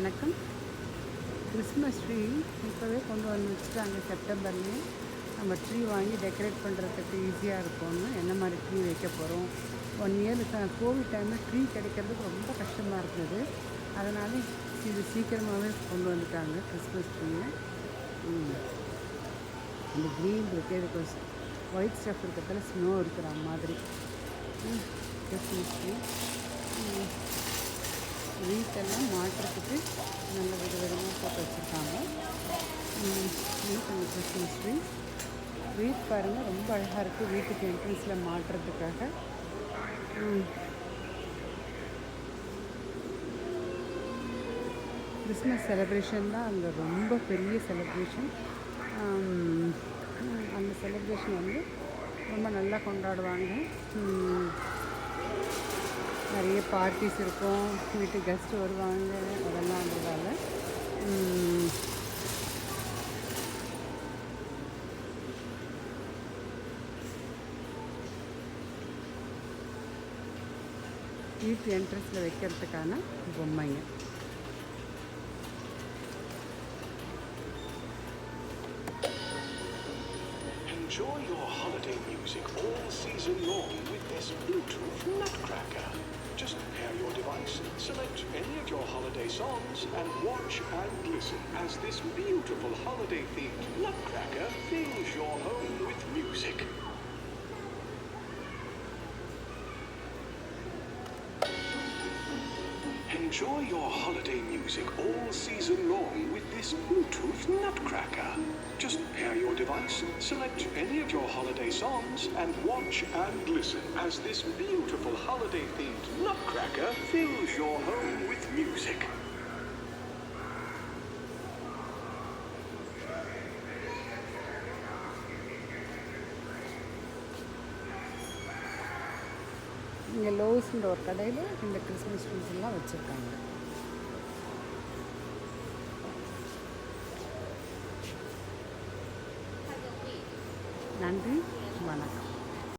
வணக்கம். Christmas tree இப்போவே கொண்டு வந்து வச்சுட்டாங்க. செப்டம்பர்லேயே நம்ம ட்ரீ வாங்கி டெக்கரேட் பண்ணுறதுக்கு ஈஸியாக இருக்கும்னு என்ன மாதிரி ட்ரீ வைக்க போகிறோம். 1 இயர் கோவிட் டைமில் ட்ரீ கிடைக்கிறதுக்கு ரொம்ப கஷ்டமாக இருந்தது. அதனால் இது சீக்கிரமாகவே கொண்டு வந்துட்டாங்க கிறிஸ்மஸ் ட்ரீயை. அந்த க்ரீன் இருக்குது, இதுக்கு ஒயிட் ஸ்டஃப் இருக்கிறதுல ஸ்னோ இருக்கிற மாதிரி கிறிஸ்மஸ் ட்ரீ. வீட்டெல்லாம் மாட்டுறதுக்கு நல்ல விதமாக போட்டு வச்சுருக்காங்க. கொஞ்சம் கிறிஸ்மஸ் ட்ரீ வீட் பாருங்கள், ரொம்ப அழகாக இருக்குது. வீட்டுக்கு என்ட்ரன்ஸில் மாட்டுறதுக்காக கிறிஸ்மஸ் செலிப்ரேஷன் தான் அங்கே ரொம்ப பெரிய செலிப்ரேஷன். அந்த செலிப்ரேஷன் வந்து ரொம்ப நல்லா கொண்டாடுவாங்க. நிறைய பார்ட்டிஸ் இருக்கும், வீட்டுக்கு கெஸ்ட்டு வருவாங்க, அதெல்லாம்ன்றதால வீட்டு என்ட்ரன்ஸில் வைக்கிறதுக்கான பொம்மைங்க. Enjoy your holiday music all season long with this Bluetooth Nutcracker. Just pair your device, select any of your holiday songs, and watch and listen as this beautiful holiday-themed Nutcracker fills your home with music. Enjoy your holiday music all season long with this Bluetooth Nutcracker. Just pair your device, select any of your holiday songs, and watch and listen as this beautiful holiday-themed Nutcracker fills your home with music. இங்கே லோஸ்ன்ற ஒரு கடையில் இந்த Christmas trees எல்லாம் வச்சுருக்காங்க. நன்றி, வணக்கம்.